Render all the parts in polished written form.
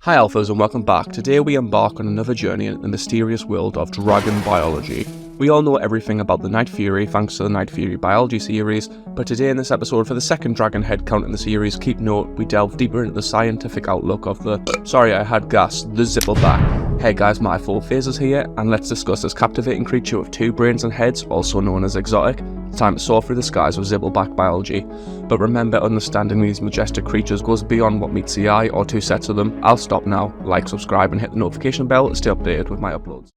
Hi Alphas and welcome back. Today we embark on another journey in the mysterious world of dragon biology. We all know everything about the nightfury thanks to the nightfury biology series, but today in this episode for the second dragon head count in the series, keep note, we delve deeper into the scientific outlook of the Zippleback. Hey guys, my fault, Phases here, and let's discuss this captivating creature with two brains and heads, also known as exotic. It's time to soar through the skies with Zippleback biology. But remember, understanding these majestic creatures goes beyond what meets the eye or two sets of them. I'll stop now, like, subscribe and hit the notification bell to stay updated with my uploads.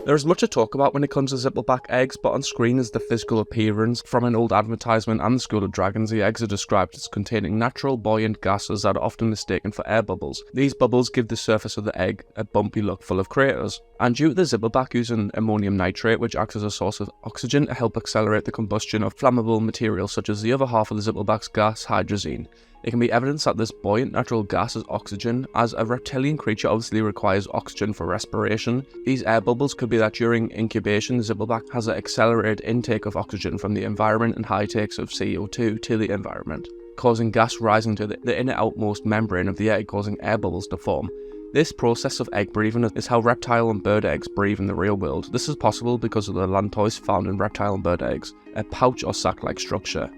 There is much to talk about when it comes to Zippleback eggs, but on screen is the physical appearance. From an old advertisement and the School of Dragons, the eggs are described as containing natural buoyant gases that are often mistaken for air bubbles. These bubbles give the surface of the egg a bumpy look full of craters. And due to the Zippleback using ammonium nitrate, which acts as a source of oxygen to help accelerate the combustion of flammable materials such as the other half of the Zippleback's gas, hydrazine. It can be evidence that this buoyant natural gas is oxygen, as a reptilian creature obviously requires oxygen for respiration. These air bubbles could be that during incubation, the Zippleback has an accelerated intake of oxygen from the environment and high takes of CO2 to the environment, causing gas rising to the inner outmost membrane of the egg, causing air bubbles to form. This process of egg breathing is how reptile and bird eggs breathe in the real world. This is possible because of the lantois found in reptile and bird eggs, a pouch or sac-like structure.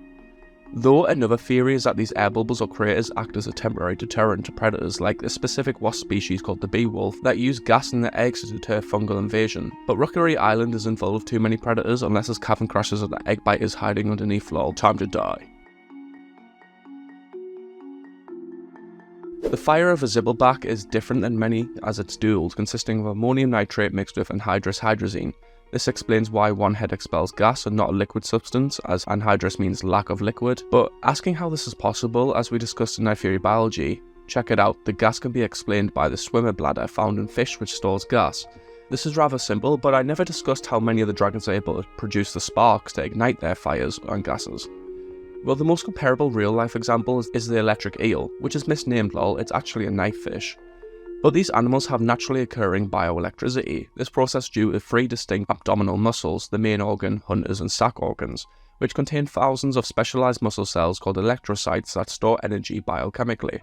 Though another theory is that these air bubbles or craters act as a temporary deterrent to predators like a specific wasp species called the bee wolf that use gas in their eggs to deter fungal invasion. But Rookery Island isn't full of too many predators unless his cavern crashes and the egg bite is hiding underneath floor. Time to die. The fire of a Zippleback is different than many as it's dual, consisting of ammonium nitrate mixed with anhydrous hydrazine. This explains why one head expels gas and not a liquid substance, as anhydrous means lack of liquid. But asking how this is possible, as we discussed in nightfury biology, check it out, the gas can be explained by the swimmer bladder found in fish which stores gas. This is rather simple, but I never discussed how many of the dragons are able to produce the sparks to ignite their fires and gases. Well, the most comparable real-life example is the electric eel, which is misnamed lol, it's actually a knife fish. But these animals have naturally occurring bioelectricity. This process due to three distinct abdominal muscles, the main organ, hunters and sac organs, which contain thousands of specialized muscle cells called electrocytes that store energy biochemically.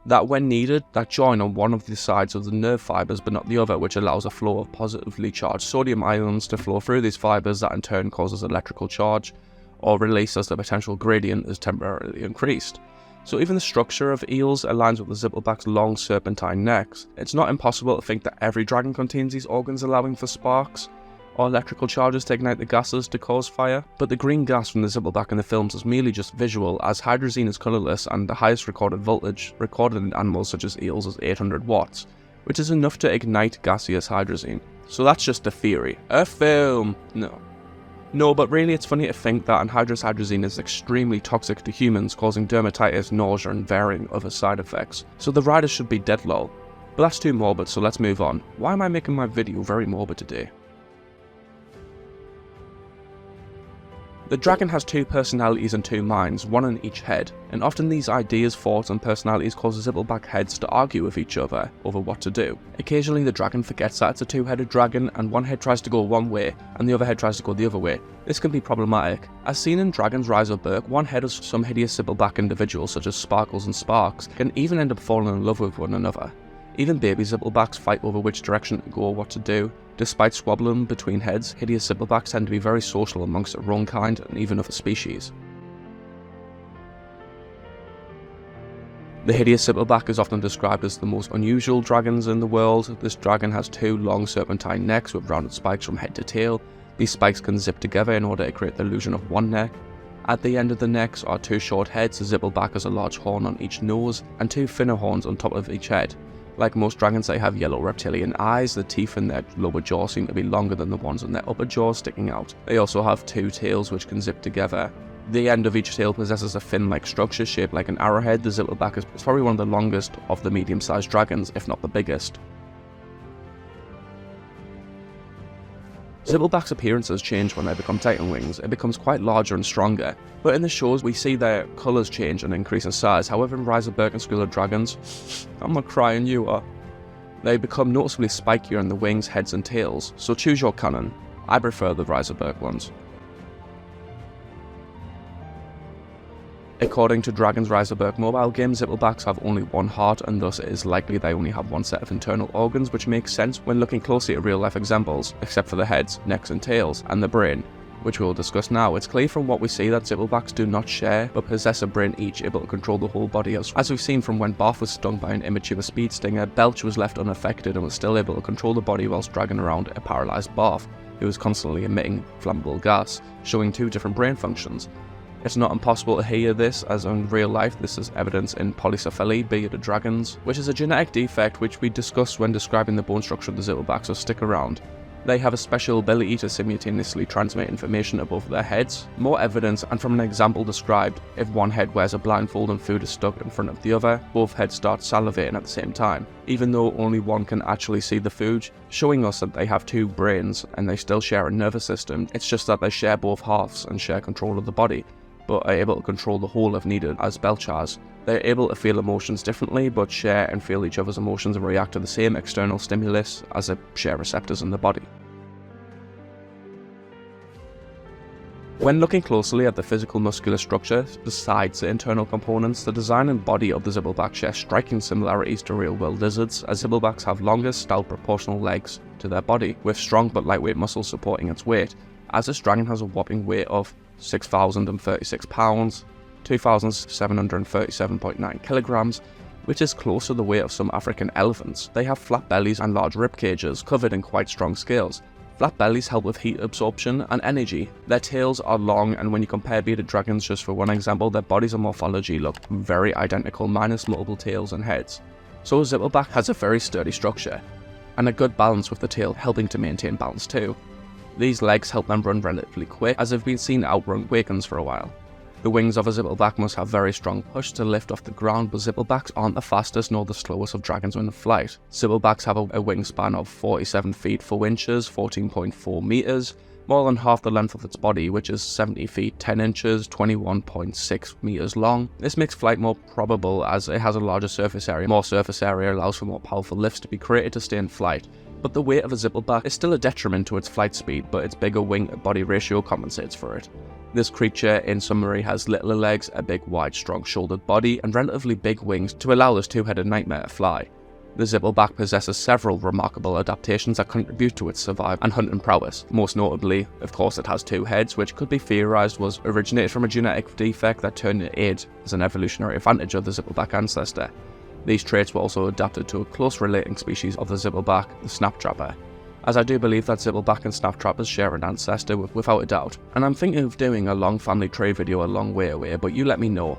That when needed, that join on one of the sides of the nerve fibers but not the other, which allows a flow of positively charged sodium ions to flow through these fibers that in turn causes electrical charge, or release as the potential gradient is temporarily increased. So even the structure of eels aligns with the Zippleback's long serpentine necks. It's not impossible to think that every dragon contains these organs allowing for sparks or electrical charges to ignite the gases to cause fire. But the green gas from the Zippleback in the films is merely just visual, as hydrazine is colourless and the highest recorded voltage recorded in animals such as eels is 800 watts, which is enough to ignite gaseous hydrazine. So that's just a theory. A film! No, but really it's funny to think that anhydrous hydrazine is extremely toxic to humans, causing dermatitis, nausea and varying other side effects. So the riders should be dead lol. But that's too morbid, so let's move on. Why am I making my video very morbid today? The dragon has two personalities and two minds, one in each head, and often these ideas, thoughts and personalities cause the Zippleback heads to argue with each other over what to do. Occasionally the dragon forgets that it's a two-headed dragon and one head tries to go one way and the other head tries to go the other way. This can be problematic. As seen in Dragon's Rise of Berk, one head of some hideous Zippleback individuals such as Sparkles and Sparks can even end up falling in love with one another. Even baby Zipplebacks fight over which direction to go or what to do. Despite squabbling between heads, hideous Zipplebacks tend to be very social amongst their own kind and even other species. The hideous Zippleback is often described as the most unusual dragons in the world. This dragon has two long serpentine necks with rounded spikes from head to tail. These spikes can zip together in order to create the illusion of one neck. At the end of the necks are two short heads. The Zippleback has a large horn on each nose and two thinner horns on top of each head. Like most dragons, they have yellow reptilian eyes. The teeth in their lower jaw seem to be longer than the ones in their upper jaw sticking out. They also have two tails which can zip together. The end of each tail possesses a fin-like structure shaped like an arrowhead. The Zippleback is probably one of the longest of the medium-sized dragons, if not the biggest. Zippleback's appearances change when they become Titan wings. It becomes quite larger and stronger, but in the shows we see their colours change and increase in size. However, in Rise of Berk and School of Dragons, I'm not crying, you are. They become noticeably spikier in the wings, heads and tails, so choose your canon. I prefer the Rise of Berk ones. According to Dragon's Rise mobile game, Zipplebacks have only one heart, and thus it is likely they only have one set of internal organs, which makes sense when looking closely at real life examples, except for the heads, necks and tails, and the brain, which we will discuss now. It's clear from what we see that Zipplebacks do not share, but possess a brain each, able to control the whole body. As we've seen from when Barf was stung by an immature speed stinger, Belch was left unaffected and was still able to control the body whilst dragging around a paralysed Barf, who was constantly emitting flammable gas, showing two different brain functions. It's not impossible to hear this, as in real life this is evidence in polycephaly, bearded dragons, which is a genetic defect which we discussed when describing the bone structure of the Zipplebacks, so stick around. They have a special ability to simultaneously transmit information above their heads. More evidence, and from an example described, if one head wears a blindfold and food is stuck in front of the other, both heads start salivating at the same time, even though only one can actually see the food, showing us that they have two brains and they still share a nervous system. It's just that they share both halves and share control of the body, but are able to control the whole if needed, as Belch has. They're able to feel emotions differently, but share and feel each other's emotions and react to the same external stimulus as they share receptors in the body. When looking closely at the physical muscular structure, besides the internal components, the design and body of the Zippleback share striking similarities to real-world lizards, as Zipplebacks have longer, stout proportional legs to their body, with strong but lightweight muscles supporting its weight, as this dragon has a whopping weight of 6,036 pounds, 2,737.9 kilograms, which is close to the weight of some African elephants. They have flat bellies and large rib cages, covered in quite strong scales. Flat bellies help with heat absorption and energy. Their tails are long, and when you compare bearded dragons, just for one example, their bodies and morphology look very identical, minus multiple tails and heads. So a Zippleback has a very sturdy structure, and a good balance, with the tail helping to maintain balance too. These legs help them run relatively quick, as they've been seen to outrun Wakens for a while. The wings of a Zippleback must have very strong push to lift off the ground, but Zipplebacks aren't the fastest nor the slowest of dragons when in flight. Zipplebacks have a wingspan of 47 feet 4 inches, 14.4 meters, more than half the length of its body, which is 70 feet 10 inches, 21.6 meters long. This makes flight more probable as it has a larger surface area. More surface area allows for more powerful lifts to be created to stay in flight. But the weight of a Zippleback is still a detriment to its flight speed, but its bigger wing-body ratio compensates for it. This creature, in summary, has littler legs, a big, wide, strong-shouldered body, and relatively big wings to allow this two-headed nightmare to fly. The Zippleback possesses several remarkable adaptations that contribute to its survival and hunting prowess. Most notably, of course, it has two heads, which could be theorized was originated from a genetic defect that turned it aid as an evolutionary advantage of the Zippleback ancestor. These traits were also adapted to a close relating species of the Zippleback, the snaptrapper, as I do believe that Zippleback and snaptrappers share an ancestor without a doubt, and I'm thinking of doing a long family tree video a long way away, but you let me know.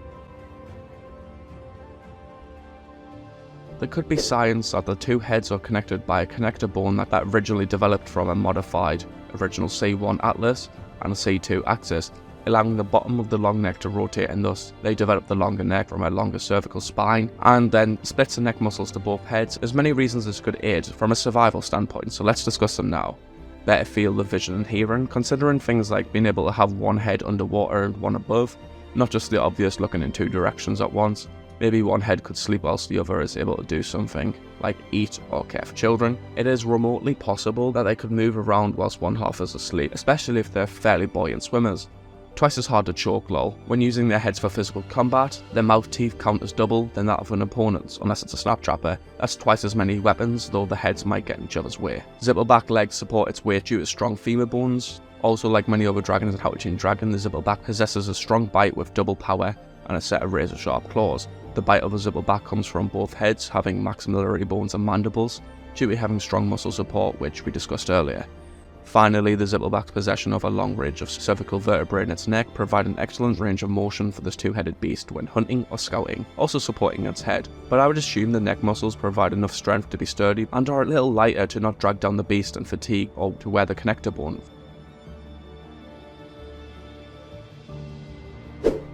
There could be science that the two heads are connected by a connector bone that originally developed from a modified original C1 atlas and a C2 axis, allowing the bottom of the long neck to rotate, and thus they developed the longer neck from a longer cervical spine, and then splits the neck muscles to both heads. There's many reasons this could aid from a survival standpoint, so let's discuss them now. Better field of vision and hearing, considering things like being able to have one head underwater and one above, not just the obvious looking in two directions at once. Maybe one head could sleep whilst the other is able to do something, like eat or care for children. It is remotely possible that they could move around whilst one half is asleep, especially if they're fairly buoyant swimmers. Twice as hard to choke lol. When using their heads for physical combat, their mouth teeth count as double than that of an opponent's, unless it's a snaptrapper. That's twice as many weapons, though the heads might get in each other's way. Zippleback legs support its weight due to strong femur bones. Also, like many other dragons in How to Train Your Dragon, the Zippleback possesses a strong bite with double power and a set of razor-sharp claws. The bite of a Zippleback comes from both heads, having maxillary bones and mandibles, due to having strong muscle support, which we discussed earlier. Finally, the Zippleback's possession of a long range of cervical vertebrae in its neck provide an excellent range of motion for this two-headed beast when hunting or scouting, also supporting its head. But I would assume the neck muscles provide enough strength to be sturdy and are a little lighter to not drag down the beast and fatigue, or to wear the connector bone.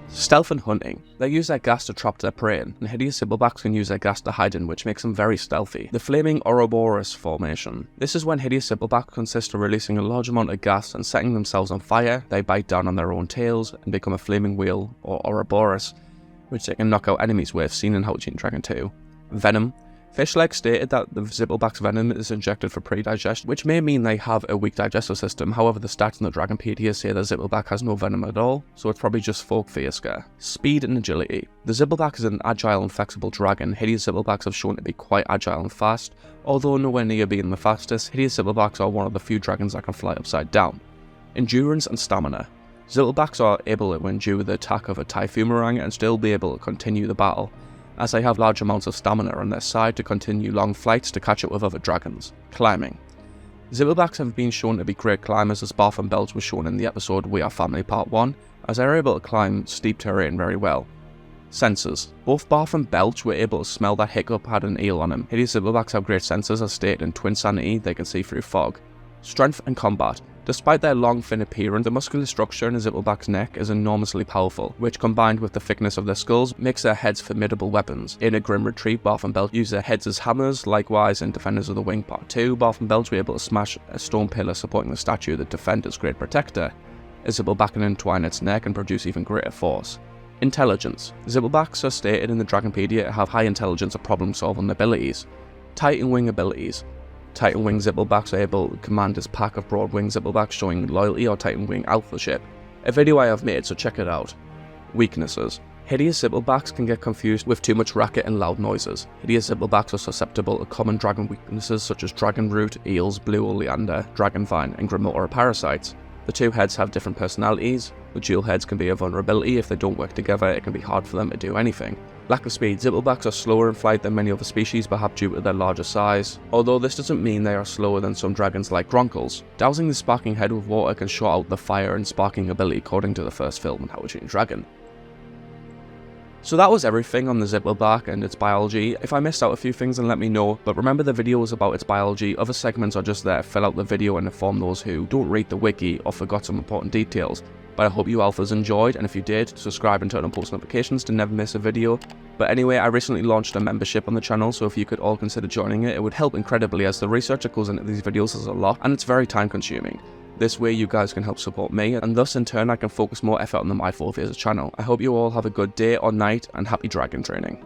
Stealth and hunting. They use their gas to trap their prey in, and hideous Zipplebacks can use their gas to hide in, which makes them very stealthy. The flaming Ouroboros formation. This is when hideous Zippleback consists of releasing a large amount of gas and setting themselves on fire. They bite down on their own tails and become a flaming wheel, or Ouroboros, which they can knock out enemies with, seen in How to Train Your Dragon 2. Venom. Fishleg stated that the Zippleback's venom is injected for pre-digestion, which may mean they have a weak digestive system. However, the stats in the Dragonpedia say that Zippleback has no venom at all, so it's probably just folk fear scare. Speed and agility. The Zippleback is an agile and flexible dragon. Hideous Zipplebacks have shown to be quite agile and fast. Although nowhere near being the fastest, Hideous Zipplebacks are one of the few dragons that can fly upside down. Endurance and stamina. Zipplebacks are able to endure the attack of a Typhumarang and still be able to continue the battle, as they have large amounts of stamina on their side to continue long flights to catch up with other dragons. Climbing. Zipplebacks have been shown to be great climbers, as Barf and Belch was shown in the episode We Are Family Part 1, as they are able to climb steep terrain very well. Senses. Both Barf and Belch were able to smell that Hiccup had an eel on him. Hideous Zipplebacks have great senses, as stated in Twin Sanity, they can see through fog. Strength and combat. Despite their long thin appearance, the muscular structure in a Zippleback's neck is enormously powerful, which combined with the thickness of their skulls makes their heads formidable weapons. In a Grim Retreat, Barf and Belch use their heads as hammers. Likewise, in Defenders of the Wing Part 2, Barf and Belch were able to smash a stone pillar supporting the statue of the Defender's great protector. A Zippleback can entwine its neck and produce even greater force. Intelligence. Zipplebacks are stated in the Dragonpedia to have high intelligence and problem-solving abilities. Titan Wing abilities. Titan Wing Zipplebacks are able to command his pack of Broad Wing Zipplebacks showing loyalty or Titan Wing alphaship. A video I have made, so check it out. Weaknesses. Hideous Zipplebacks can get confused with too much racket and loud noises. Hideous Zipplebacks are susceptible to common dragon weaknesses such as Dragon Root, Eels, Blue Oleander, Dragonvine, and Grimora parasites. The two heads have different personalities. The dual heads can be a vulnerability. If they don't work together, it can be hard for them to do anything. Lack of speed. Zipplebacks are slower in flight than many other species, perhaps due to their larger size, although this doesn't mean they are slower than some dragons like Gronkles. Dousing the sparking head with water can shut out the fire and sparking ability according to the first film in How to Train Your Dragon. So that was everything on the Zippleback and its biology. If I missed out a few things, then let me know, but remember the video was about its biology. Other segments are just there to fill out the video and inform those who don't read the wiki or forgot some important details. But I hope you alphas enjoyed, and if you did, subscribe and turn on post notifications to never miss a video. But anyway, I recently launched a membership on the channel, so if you could all consider joining it, it would help incredibly, as the research that goes into these videos is a lot, and it's very time consuming. This way you guys can help support me, and thus in turn I can focus more effort on the My 4 Phases channel. I hope you all have a good day or night, and happy dragon training.